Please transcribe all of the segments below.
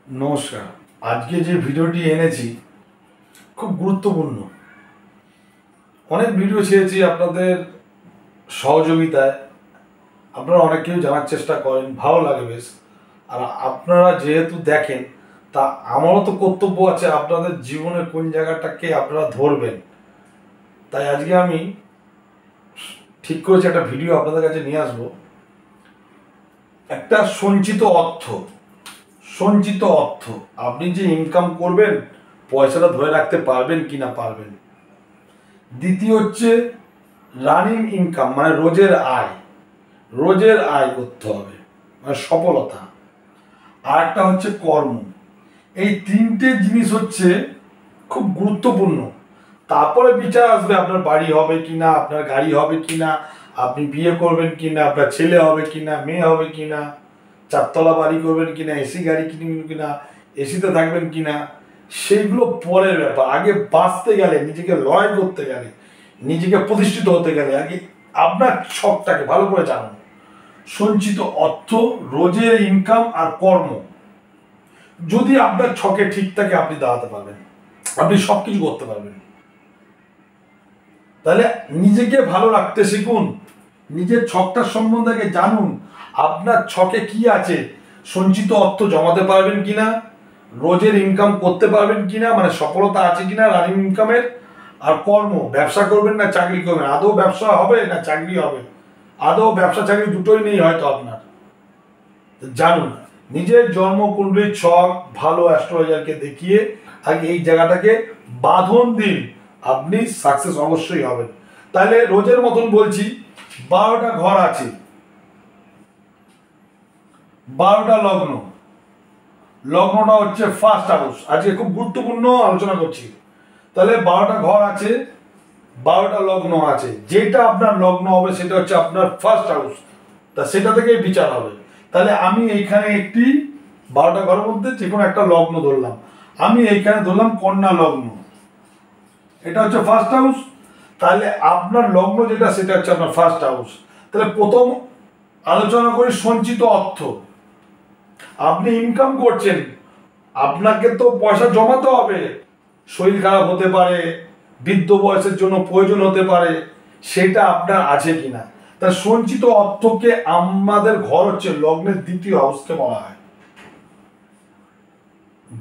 নমস্কার। আজকে যে ভিডিওটি এনেছি খুব গুরুত্বপূর্ণ। অনেক ভিডিও ছেড়েছি আপনাদের সহযোগিতায়, আপনারা অনেকেই জানার চেষ্টা করেন, ভালো লাগে বেশ। আর আপনারা যেহেতু দেখেন, তা আমারও তো কর্তব্য আছে আপনাদের জীবনের কোন জায়গাটাকে আপনারা ধরবেন। তাই আজকে আমি ঠিক করেছি একটা ভিডিও আপনাদের কাছে নিয়ে আসবো। একটা সঞ্চিত অর্থ আপনি যে ইনকাম করবেন, পয়সাটা ধরে রাখতে পারবেন কি না পারবেন। দ্বিতীয় হচ্ছে রানিং ইনকাম, মানে রোজের আয় করতে হবে, মানে সফলতা। আর একটা হচ্ছে কর্ম। এই তিনটে জিনিস হচ্ছে খুব গুরুত্বপূর্ণ। তারপরে বিচার আসবে আপনার বাড়ি হবে কিনা, আপনার গাড়ি হবে কিনা, আপনি বিয়ে করবেন কিনা, আপনার ছেলে হবে কিনা, মেয়ে হবে কিনা, চারতলা বাড়ি করবেন কিনা, এসি গাড়ি কিনবেন কিনা, এসিতে থাকবেন কিনা, সেইগুলো পরের ব্যাপার। আগে বাঁচতে গেলে, নিজেকে লড়াই করতে গেলে, নিজেকে প্রতিষ্ঠিত হতে গেলে আগে আপনার ছকটাকে ভালো করে জানুন। সঞ্চিত অর্থ, রোজের ইনকাম আর কর্ম যদি আপনার ছকে ঠিক থাকে, আপনি দাঁড়াতে পারবেন, আপনি সব কিছু করতে পারবেন। তাহলে নিজেকে ভালো রাখতে শিখুন, নিজের ছকটার সম্বন্ধে জানুন। আপনার ছকে কি আছে, সঞ্চিত অর্থ জমাতে পারবেন কিনা, রোজের ইনকাম করতে পারবেন কিনা, মানে সফলতা আছে কিনা রানিং ইনকামের। আর কর্ম, ব্যবসা করবেন না চাকরি করবেন, আদৌ ব্যবসা হবে না চাকরি হবে, আদৌ ব্যবসা চাকরি দুটোই নেই হয়তো আপনার। জানুন নিজের জন্মকুণ্ডলীর ছক ভালো অ্যাস্ট্রোলজারকে দেখিয়ে আগে এই জায়গাটাকে বাঁধন দিন, আপনি সাকসেস অবশ্যই হবেন। তাহলে রোজের মতন বলছি, 12টা ঘর আছে, 12টা লগ্ন, লগ্নটা হচ্ছে ফার্স্ট হাউস। আজকে খুব গুরুত্বপূর্ণ আলোচনা করছি। তাহলে 12টা ঘর আছে, 12টা লগ্ন আছে, যেটা আপনার লগ্ন হবে সেটা হচ্ছে আপনার ফার্স্ট হাউস। তা সেটা থেকেই বিচার হবে। তাহলে আমি এইখানে একটি 12টা ঘরের মধ্যে যে কোনো একটা লগ্ন ধরলাম, আমি এইখানে ধরলাম কন্যা লগ্ন, এটা হচ্ছে ফার্স্ট হাউস। তাহলে আপনার লগ্ন যেটা সেটা হচ্ছে আপনার ফার্স্ট হাউস। তাহলে প্রথম আলোচনা করি সঞ্চিত অর্থ। আপনি ইনকাম করছেন, আপনাকে তো পয়সা জমাতে হবে। শরীর খারাপ হতে পারে, বৃদ্ধ বয়সের জন্য প্রয়োজন হতে পারে, সেটা আপনার আছে কিনা। তা সঞ্চিত অর্থকে আমাদের ঘর হচ্ছে লগ্নের দ্বিতীয় হাউসকে বলা হয়,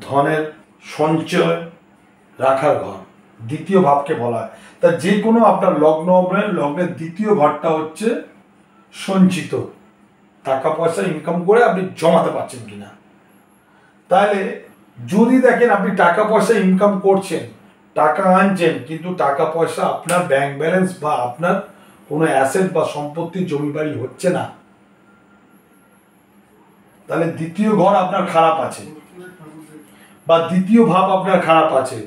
ধনের সঞ্চয় রাখার ঘর, দ্বিতীয় ভাবকে বলা হয়। তা যে কোনো আপনার লগ্ন হবে, লগ্নের দ্বিতীয় ঘরটা হচ্ছে সঞ্চিত, টাকা পয়সা ইনকাম করে আপনি জমাতে পারছেন কিনা। তাহলে যদি দেখেন আপনি টাকা পয়সা ইনকাম করছেন, টাকা আনছেন, কিন্তু টাকা পয়সা আপনার ব্যাংক ব্যালেন্স বা আপনার কোনো অ্যাসেট বা সম্পত্তি জমি বাড়ি হচ্ছে না, তাহলে দ্বিতীয় ঘর আপনার খারাপ আছে, বা দ্বিতীয় ভাব আপনার খারাপ আছে,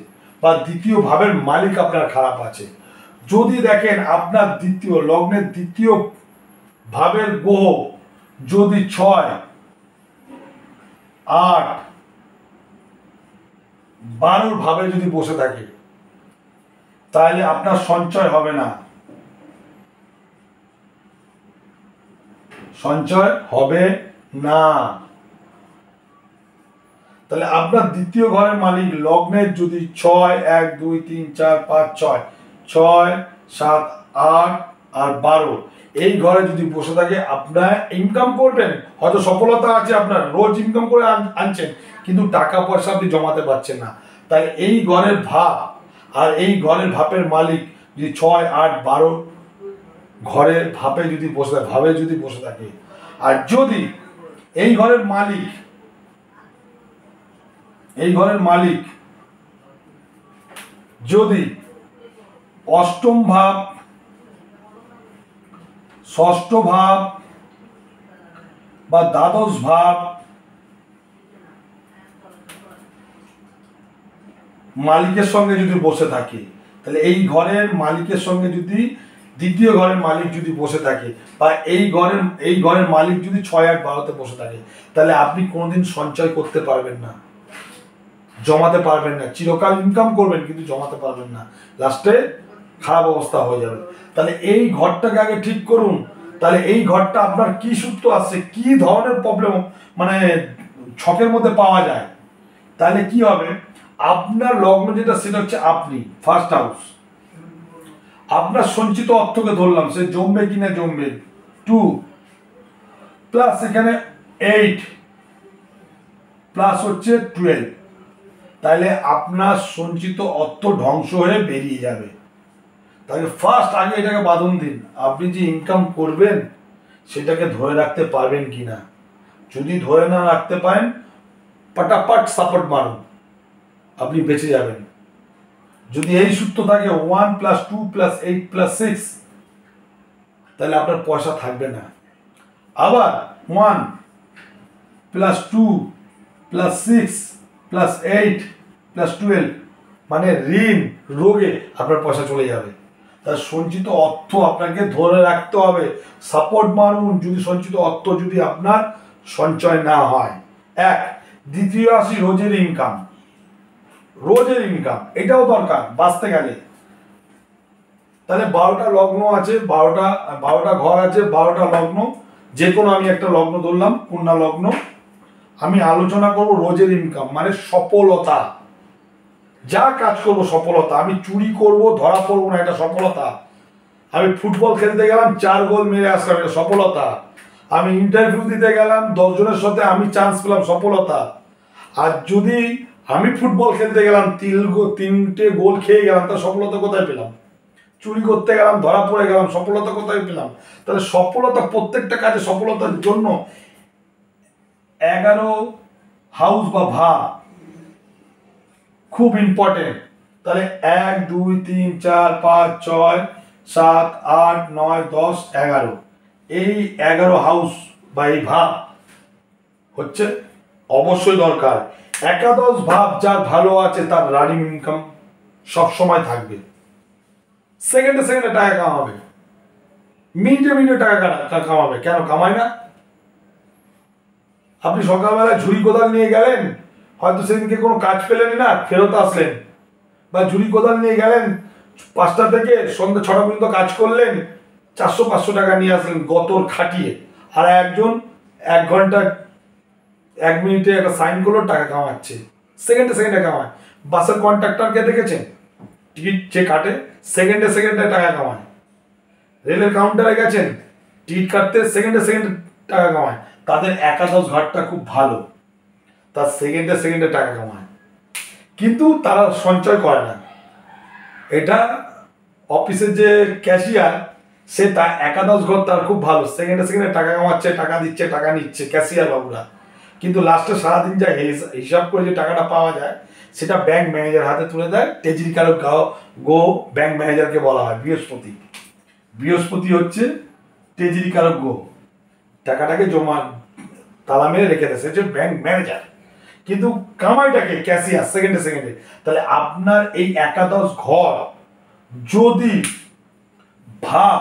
বা দ্বিতীয় ভাবের মালিক আপনার খারাপ আছে। যদি দেখেন আপনার দ্বিতীয় লগ্নের দ্বিতীয় ভাবের গ্রহ যদি 6, 8, 12 ভাবে যদি বসে থাকে, তাহলে আপনার সঞ্চয় হবে না, সঞ্চয় হবে না। তাহলে আপনার দ্বিতীয় ঘরের মালিক লগ্নের যদি 6, 1, 2, 3, 4, 5, 6, 6, 7, 8 আর 12 এই ঘরে যদি বসে থাকে, আপনার ইনকাম করবেন, হয়তো সফলতা আছে, আপনার রোজ ইনকাম করে আনছেন, কিন্তু টাকা পয়সা আপনি জমাতে পারছেন না। তাই এই ঘরের ভাব আর এই ঘরের ভাবের মালিক যদি 6, 8, 12 ঘরের ভাবে যদি বসে থাকে, আর যদি এই ঘরের মালিক যদি অষ্টম ভাব, ষষ্ঠ ভাব বা দ্বাদশ ভাব মালিকের সঙ্গে যদি বসে থাকে, তাহলে এই ঘরের মালিকের সঙ্গে যদি দ্বিতীয় ঘরের মালিক যদি বসে থাকে, বা এই ঘরের মালিক যদি 6, 8, 12তে বসে থাকে, তাহলে আপনি কোনোদিন সঞ্চয় করতে পারবেন না, জমাতে পারবেন না। চিরকাল ইনকাম করবেন কিন্তু জমাতে পারবেন না, লাস্টে খারাপ অবস্থা হয়ে যাবে। তাহলে এই ঘরটাকে আগে ঠিক করুন। তাহলে এই ঘরটা আপনার কি সূত্র আসছে, কি ধরনের প্রবলেম মানে ছকের মধ্যে পাওয়া যায়, তাহলে কি হবে, আপনার লগ্ন যেটা সেটা হচ্ছে আপনি ফার্স্ট হাউস, আপনার সঞ্চিত অর্থকে ধরলাম, সে জমবে কিনা জমবে, 2 প্লাস এখানে 8 প্লাস হচ্ছে 12, তাহলে আপনার সঞ্চিত অর্থ ধ্বংস হয়ে বেরিয়ে যাবে। তাহলে ফার্স্ট আগে এটাকে বাঁধন দিন, আপনি যে ইনকাম করবেন সেটাকে ধরে রাখতে পারবেন কিনা। যদি ধরে না রাখতে পারেন, পাটাপাট সাপোর্ট মারুন, আপনি বেঁচে যাবেন। যদি এই সূত্র থাকে 1 + 2 + 8 + 6, তাহলে আপনার পয়সা থাকবে না। আবার 1 + 2 + 6 + 8 + 12, মানে ঋণ রোগে আপনার পয়সা চলে যাবে। তার সঞ্চিত অর্থ আপনাকে ধরে রাখতে হবে, সাপোর্ট মারুন যদি সঞ্চিত অর্থ যদি আপনার সঞ্চয় না হয়। এক, দ্বিতীয় আসি রোজের ইনকাম। রোজের ইনকাম এটাও দরকার বাঁচতে গেলে। তাহলে 12টা লগ্ন আছে, 12টা ঘর আছে, 12টা লগ্ন, যে কোনো আমি একটা লগ্ন ধরলাম, কন্যা লগ্ন। আমি আলোচনা করব রোজের ইনকাম, মানে সফলতা। যা কাজ করব সফলতা, আমি চুরি করব ধরা পড়বো না, এটা সফলতা। আমি ফুটবল খেলতে গেলাম 4 গোল মেরে আসলাম, এটা সফলতা। আমি ইন্টারভিউ দিতে গেলাম 10 জনের সাথে আমি চান্স পেলাম, সফলতা। আর যদি আমি ফুটবল খেলতে গেলাম 3টে গোল খেয়ে গেলাম, তার সফলতা কোথায় পেলাম? চুরি করতে গেলাম ধরা পড়ে গেলাম, সফলতা কোথায় পেলাম? তাহলে সফলতা, প্রত্যেকটা কাজে সফলতার জন্য 11 হাউস বা ভাব খুব ইম্পর্টেন্ট। তাহলে 1 2 3 4 5 6 7 8 9 10 11, এই 11 হাউস বা এই ভাব হচ্ছে অবশ্যই দরকার। একাদশ ভাব যার ভালো আছে তার রানিং ইনকাম সবসময় থাকবে, সেকেন্ডে সেকেন্ডে টাকা কামাবে, মিনিটে মিনিটে টাকা কামাবে। কেন কামায় না? আপনি সকালবেলায় ঝুড়ি কোদাল নিয়ে গেলেন, হয়তো সেদিনকে কোনো কাজ পেলেন না, ফেরত আসলেন, বা ঝুড়ি কোদাল নিয়ে গেলেন 5টা থেকে সন্ধ্যে 6টা পর্যন্ত কাজ করলেন, 400-500 টাকা নিয়ে আসলেন গতর খাটিয়ে। আর একজন 1 ঘন্টা 1 মিনিটে একটা সাইন করলো, টাকা কামাচ্ছে, সেকেন্ডে সেকেন্ডে কামায়। বাসের কন্ট্রাক্টরকে দেখেছেন? টিকিট যে কাটে সেকেন্ডে সেকেন্ডে টাকা কামায়। রেলের কাউন্টারে গেছেন, টিকিট কাটতে সেকেন্ডে সেকেন্ডে টাকা কামায়। তাদের একাদশ ঘরটা খুব ভালো, তার সেকেন্ডে সেকেন্ডে টাকা কামায়, কিন্তু তারা সঞ্চয় করে না। এটা অফিসের যে ক্যাশিয়ার, সে তার একাদশ ঘর তার খুব ভালো, সেকেন্ডে সেকেন্ডে টাকা কামাচ্ছে, টাকা দিচ্ছে, টাকা নিচ্ছে ক্যাশিয়ার বাবুরা, কিন্তু লাস্টে সারাদিন যা হিসাব করে যে টাকাটা পাওয়া যায় সেটা ব্যাংক ম্যানেজার হাতে তুলে দেয়। তেজরিকারক গো ব্যাংক ম্যানেজারকে বলা হয় বৃহস্পতি। বৃহস্পতি হচ্ছে তেজরিকারক গো, টাকাটাকে জমা তালা মেরে রেখে দেয়, সে হচ্ছে ব্যাংক ম্যানেজার, কিন্তু কামাইটাকে ক্যাশিয়ার সেকেন্ডে সেকেন্ডে। তাহলে আপনার এই একাদশ ঘর যদি ভাব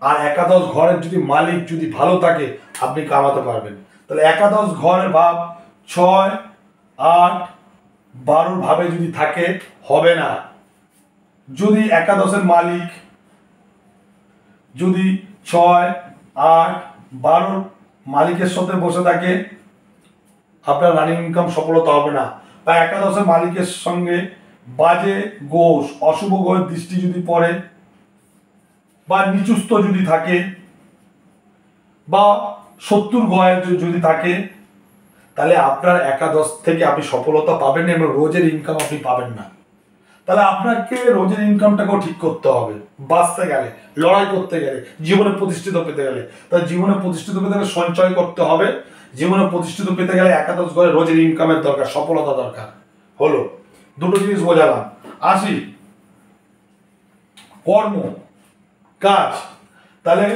আর একাদশ ঘরের যদি মালিক যদি ভালো থাকে, আপনি কামাতে পারবেন। তাহলে একাদশ ঘরের ভাব 6 8 12 ভাবে যদি থাকে হবে না। যদি একাদশের মালিক যদি 6 8 12 মালিকের সাথে বসে থাকে, আপনার রানিং ইনকাম সফলতা হবে না। বা একাদশের মালিকের সঙ্গে বাজে গোষ অশুভ গ্রহের দৃষ্টি যদি পড়ে, বা নিচুস্থ যদি থাকে, বা শত্রুর গ্রহের যদি থাকে, তাহলে আপনার একাদশ থেকে আপনি সফলতা পাবেন এবং রোজের ইনকাম আপনি পাবেন না। তাহলে আপনাকে রোজের ইনকামটাকেও ঠিক করতে হবে, বাঁচতে গেলে, লড়াই করতে গেলে, জীবনে প্রতিষ্ঠিত পেতে গেলে। তাহলে জীবনে প্রতিষ্ঠিত পেতে গেলে সঞ্চয় করতে হবে, জীবনে প্রতিষ্ঠিত পেতে গেলে একাদশ ঘরে রোজের ইনকামের দরকার, সফলতা দরকার। হলো দুটো জিনিস বোঝালাম। আসি কর্ম কাজ। তাহলে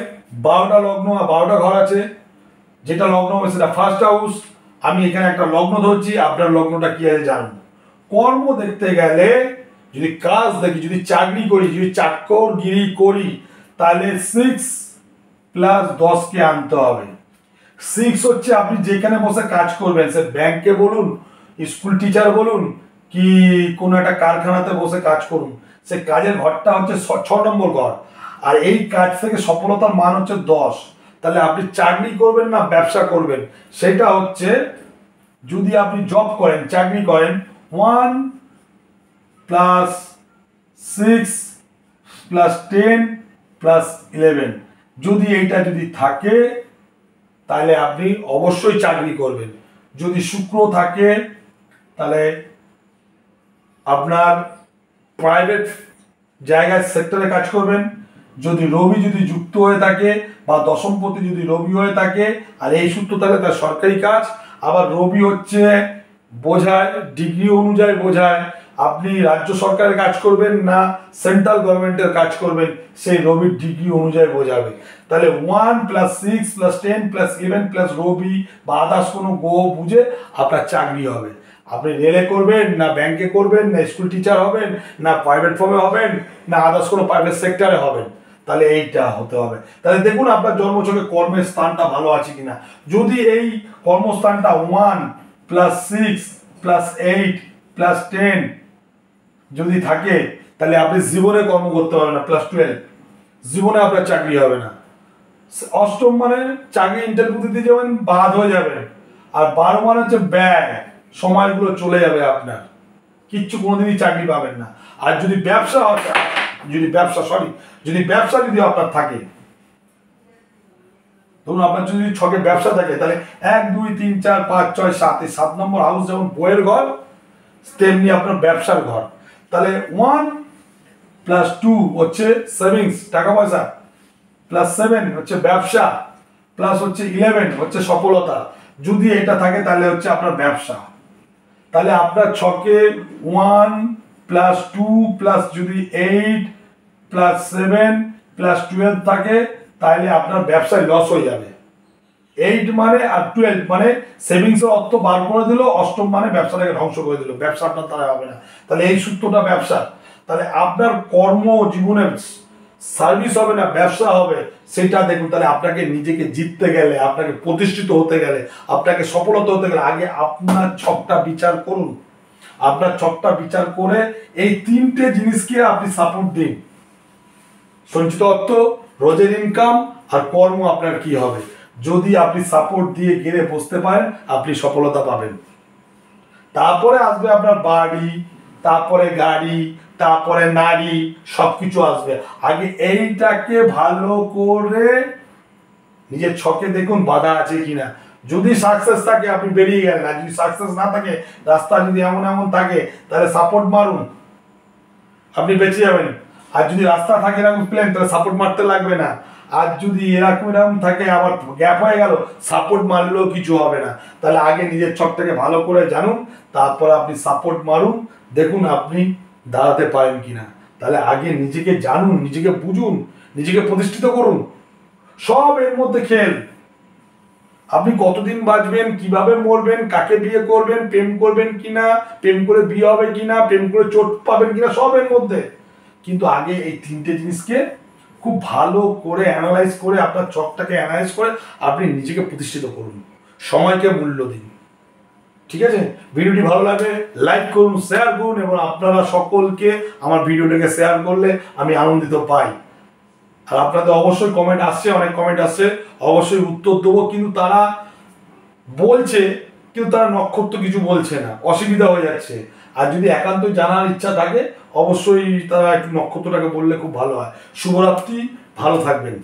12টা লগ্ন আর 12টা ঘর আছে, যেটা লগ্ন হবে সেটা ফার্স্ট হাউস। আমি এখানে একটা লগ্ন ধরছি, আপনার লগ্নটা কি আছে জানবো। কর্ম দেখতে গেলে যদি কাজ দেখি, যদি চাকরি করি, যদি চাকরগিরি করি, তাহলে 6 + 10কে আনতে হবে। 6 হচ্ছে আপনি যেখানে বসে কাজ করবেন, সে ব্যাংকে বলুন, স্কুল টিচার বলুন, কি কোনো একটা কারখানাতে বসে কাজ করুন, সে কাজের ঘরটা হচ্ছে 6 নম্বর ঘর। আর এই কাজ থেকে সফলতার মান হচ্ছে 10। তাহলে আপনি চাকরি করবেন না ব্যবসা করবেন, সেটা হচ্ছে যদি আপনি জব করেন, চাকরি করেন, 1 প্লাস 6 প্লাস 10 প্লাস 11, যদি এইটা যদি থাকে তাহলে আপনি অবশ্যই চাকরি করবেন। যদি শুক্র থাকে তাহলে আপনার প্রাইভেট জায়গায় সেক্টরে কাজ করবেন। যদি রবি যদি যুক্ত হয়ে থাকে বা দশমপতি যদি রবি হয়ে থাকে আর এই সূত্র তাহলে তার সরকারি কাজ। আবার রবি হচ্ছে বোঝায়, ডিগ্রি অনুযায়ী বোঝায় আপনি রাজ্য সরকারের কাজ করবেন না সেন্ট্রাল গভর্নমেন্টের কাজ করবেন, সেই রবির ডিগ্রি অনুযায়ী বোঝাবে। তাহলে 1 প্লাস 6 প্লাস 10 প্লাস 11 প্লাস রবি বা আদার্স কোনো গ্রহ বুঝে আপনার চাকরি হবে। আপনি রেলে করবেন না ব্যাংকে করবেন না স্কুল টিচার হবেন না প্রাইভেট ফার্মে হবেন না আদার্স কোনো প্রাইভেট সেক্টরে হবেন, তাহলে এইটা হতে হবে। তাহলে দেখুন আপনার জন্মছকে কর্মের স্থানটা ভালো আছে কিনা। যদি এই কর্মস্থানটা 1 প্লাস 6 প্লাস 8 প্লাস 10 যদি থাকে তাহলে আপনি জীবনে কর্ম করতে পারবেন না, প্লাস 12 জীবনে আপনার চাকরি হবে না। অষ্টম মানে চাকরি ইন্টারভিউ দিতে যাবেন, বাদ হয়ে যাবেন। আর 12 মানে হচ্ছে ব্যয়, সময়গুলো চলে যাবে আপনার, কিচ্ছু কোনোদিনই চাকরি পাবেন না। আর যদি ব্যবসা যদি ব্যবসা যদি আপনার থাকে, ধরুন আপনার যদি ছকে ব্যবসা থাকে তাহলে 1 2 3 4 5 6 7, এই 7 নম্বর হাউস যেমন বইয়ের ঘর তেমনি আপনার ব্যবসার ঘর। তাহলে 1 প্লাস 2 হচ্ছে সেভিংস, টাকা পয়সা, প্লাস 7 হচ্ছে ব্যবসা, প্লাস হচ্ছে 11 হচ্ছে সফলতা। যদি এটা থাকে তাহলে হচ্ছে আপনার ব্যবসা। তাহলে আপনার ছকে 1 প্লাস 2 প্লাস যদি 8 প্লাস 7 প্লাস 12 থাকে তাহলে আপনার ব্যবসায় লস হয়ে যাবে। 8 মানে আর 12 মানে সেভিংসের অর্থ বার করে দিল, অষ্টম মানে ব্যবসাটাকে ধ্বংস করে দিল, ব্যবসা আপনার দ্বারা হবে না। তাহলে এই সূত্রটা ব্যবসা। তাহলে আপনার কর্ম জীবনে সার্ভিস হবে না ব্যবসা হবে, সেটা দেখুন। তাহলে আপনাকে নিজেকে জিততে গেলে, আপনাকে প্রতিষ্ঠিত হতে গেলে, আপনাকে সফলতা হতে গেলে আগে আপনার ছকটা বিচার করুন। আপনার ছকটা বিচার করে এই 3টে জিনিসকে আপনি সাপোর্ট দিন। সঞ্চিত অর্থ, রোজের ইনকাম আর কর্ম আপনার কি হবে। যদি আপনি সাপোর্ট দিয়ে গিয়ে বসতে পারেন আপনি সফলতা পাবেন। তারপরে আসবে আপনার বাড়ি, তারপরে গাড়ি, তারপরে নারী, সবকিছু আসবে। আগে এইটাকে ভালো করে নিজের ছকে দেখুন বাধা আছে কিনা। যদি সাকসেস থাকে আপনি বেরিয়ে গেলেন, আর যদি সাকসেস না থাকে, রাস্তা যদি এমন এমন থাকে তাহলে সাপোর্ট মারুন, আপনি বেঁচে যাবেন। আর যদি রাস্তা থাকে এরকম প্লেন তাহলে সাপোর্ট মারতে লাগবে না। আর যদি এরকম থাকে আবার গ্যাপ হয়ে গেল, সাপোর্ট মারলেও কিছু হবে না। তাহলে আগে নিজের ছকটাকে ভালো করে জানুন, তারপর আপনি সাপোর্ট মারুন, দেখুন আপনি দাঁড়াতে পারেন কিনা। তাহলে আগে নিজেকে জানুন, নিজেকে বুঝুন, নিজেকে প্রতিষ্ঠিত করুন। সব এর মধ্যে খেল। আপনি কতদিন বাঁচবেন, কিভাবে মরবেন, কাকে বিয়ে করবেন, প্রেম করবেন কিনা, প্রেম করে বিয়ে হবে কিনা, প্রেম করে চোট পাবেন কিনা, সব এর মধ্যে। কিন্তু আগে এই 3টে জিনিসকে খুব ভালো করে অ্যানালাইজ করে আপনার চকটাকে অ্যানালাইজ করে আপনি নিজেকে প্রতিষ্ঠিত করুন, সময়কে মূল্য দিন। ঠিক আছে, ভিডিওটি ভালো লাগলে লাইক করুন, শেয়ার করুন, এবং আপনারা সকলকে আমার ভিডিওটাকে শেয়ার করলে আমি আনন্দিত পাই। আর আপনাদের অবশ্যই কমেন্ট আসছে, অনেক কমেন্ট আসছে, অবশ্যই উত্তর দেবো। কিন্তু তারা বলছে, কিন্তু তারা নক্ষত্র কিছু বলছে না, অসুবিধা হয়ে যাচ্ছে। আর যদি একান্ত জানার ইচ্ছা থাকে অবশ্যই তারা একটু নক্ষত্রটাকে বললে খুব ভালো হয়। শুভরাত্রি, ভালো থাকবেন।